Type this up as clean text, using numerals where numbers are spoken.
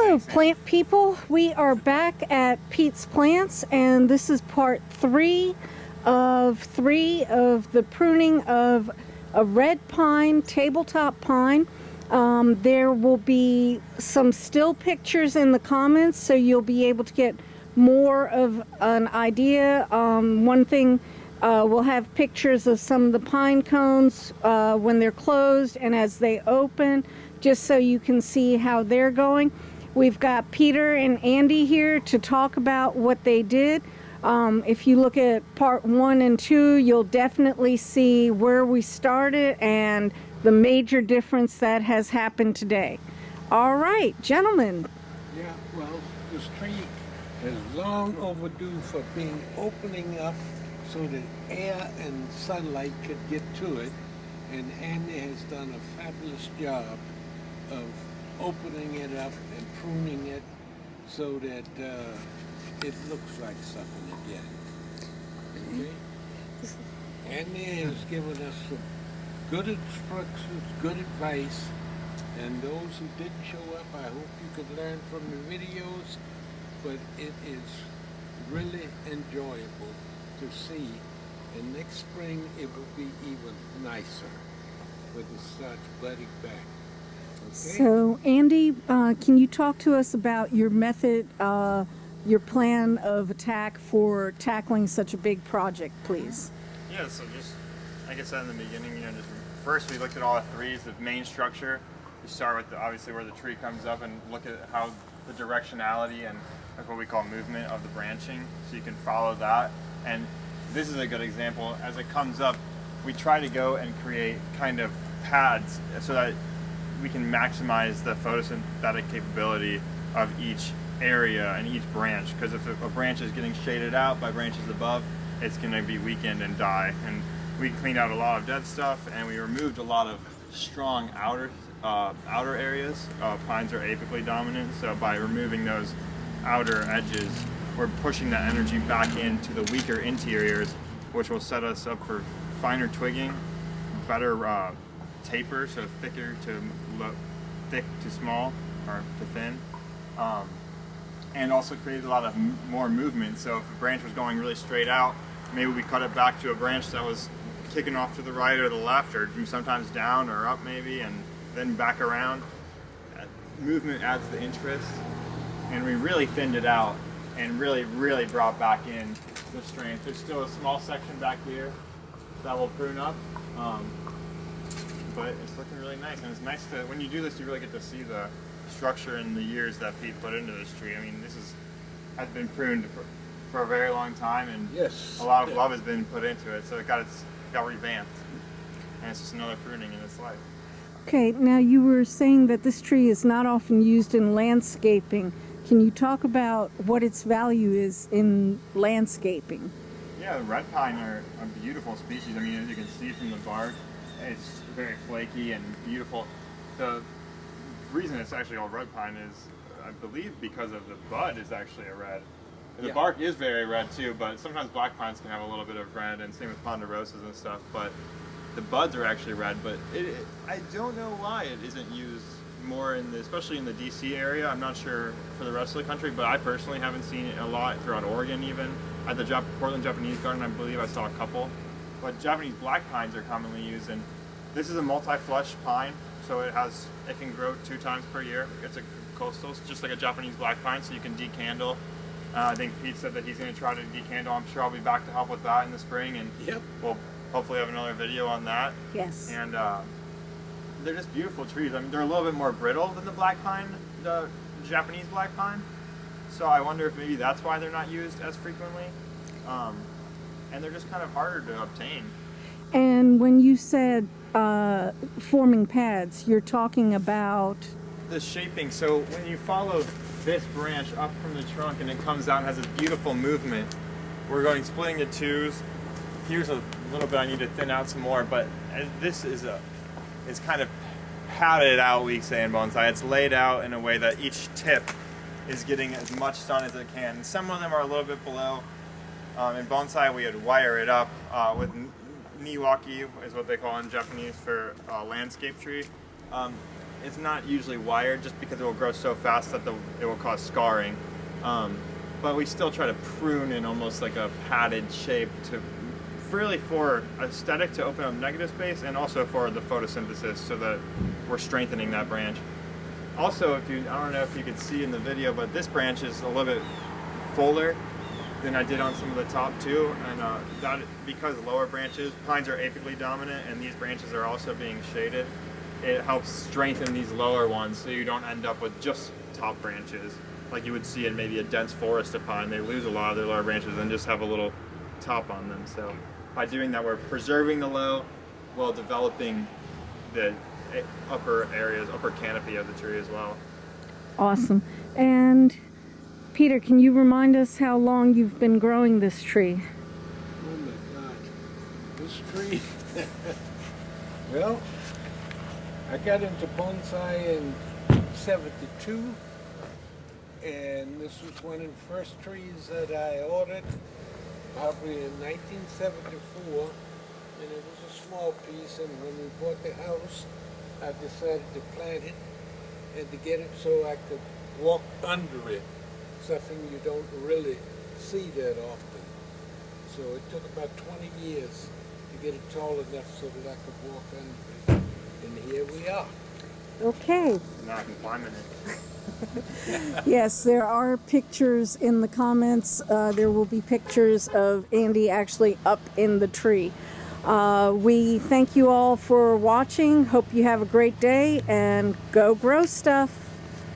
Hello, plant people. We are back at Pete's Plants, and this is part three of the pruning of a red pine, tabletop pine. There will be some still pictures in the comments, so you'll be able to get more of an idea. One thing, we'll have pictures of some of the pine cones when they're closed and as they open, just so you can see how they're going. We've got Peter and Andy here to talk about what they did. If you look at part 1 and 2, you'll definitely see where we started and the major difference that has happened today. All right, gentlemen. Yeah, well, this tree is long overdue for being opening up so that air and sunlight could get to it. And Andy has done a fabulous job of opening it up and pruning it so that it looks like something again. Okay? Andy has given us some good instructions, good advice, and those who didn't show up, I hope you could learn from the videos, but it is really enjoyable to see, and next spring it will be even nicer when it starts budding back. Okay? So, Andy, can you talk to us about your method, your plan of attack for tackling such a big project, please? Yeah, so just, like I said in the beginning, just first we looked at all the threes, the main structure. You start with obviously where the tree comes up and look at how the directionality and that's what we call movement of the branching, so you can follow that. And this is a good example. As it comes up, we try to go and create kind of pads so that we can maximize the photosynthetic capability of each area and each branch, because if a branch is getting shaded out by branches above, it's going to be weakened and die. And we cleaned out a lot of dead stuff, and we removed a lot of strong outer areas. Pines are apically dominant, so by removing those outer edges, we're pushing that energy back into the weaker interiors, which will set us up for finer twigging, better taper, so thick to small or to thin, and also create a lot of more movement. So if a branch was going really straight out, maybe we cut it back to a branch that was kicking off to the right or the left, or sometimes down or up maybe, and then back around. Movement adds the interest, and we really thinned it out and really brought back in the strength. There's still a small section back here that will prune up, but it's looking really nice. And it's nice to, when you do this, you really get to see the structure and the years that Pete put into this tree. I mean, has been pruned for a very long time, and yes, a lot of love has been put into it, so it got revamped, and it's just another pruning in its life. Okay, now you were saying that this tree is not often used in landscaping. Can you talk about what its value is in landscaping? Yeah, the red pine are a beautiful species. I mean, as you can see from the bark, it's very flaky and beautiful. The reason it's actually all red pine is, I believe, because of the bud is actually a red. The bark is very red too, but sometimes black pines can have a little bit of red, and same with ponderosas and stuff, but the buds are actually red. But I don't know why it isn't used more especially in the DC area. I'm not sure for the rest of the country, but I personally haven't seen it a lot throughout Oregon even. At the Portland Japanese Garden, I believe I saw a couple. But Japanese black pines are commonly used, and this is a multi-flush pine, so it can grow 2 times per year. It's a coastal, just like a Japanese black pine, so you can decandle. I think Pete said that he's going to try to decandle. I'm sure I'll be back to help with that in the spring, and we'll hopefully have another video on that. Yes. And they're just beautiful trees. I mean, they're a little bit more brittle than the black pine, the Japanese black pine. So I wonder if maybe that's why they're not used as frequently. And they're just kind of harder to obtain. And when you said forming pads, you're talking about the shaping. So when you follow this branch up from the trunk and it comes out and has this beautiful movement, we're going splitting the twos. Here's a little bit I need to thin out some more, but this is kind of padded out, we say in bonsai. It's laid out in a way that each tip is getting as much sun as it can. Some of them are a little bit below. In bonsai, we would wire it up with niwaki, is what they call in Japanese for a landscape tree. it's not usually wired just because it will grow so fast that it will cause scarring. But we still try to prune in almost like a padded shape to really for aesthetic to open up negative space and also for the photosynthesis so that we're strengthening that branch. Also, I don't know if you could see in the video, but this branch is a little bit fuller than I did on some of the top two, and that because lower branches, pines are apically dominant, and these branches are also being shaded. It helps strengthen these lower ones, so you don't end up with just top branches like you would see in maybe a dense forest of pine. They lose a lot of their lower branches and just have a little top on them. So by doing that, we're preserving the low while developing the upper areas, upper canopy of the tree as well. Awesome. And Peter, can you remind us how long you've been growing this tree? Oh my God, this tree. Well, I got into bonsai in '72, and this was one of the first trees that I ordered, probably in 1974, and it was a small piece, and when we bought the house, I decided to plant it and to get it so I could walk under it, something you don't really see that often. So it took about 20 years to get it tall enough so that I could walk under it, and here we are. Okay. Now I can climb in it. Yes, there are pictures in the comments. There will be pictures of Andy actually up in the tree. We thank you all for watching. Hope you have a great day and go grow stuff.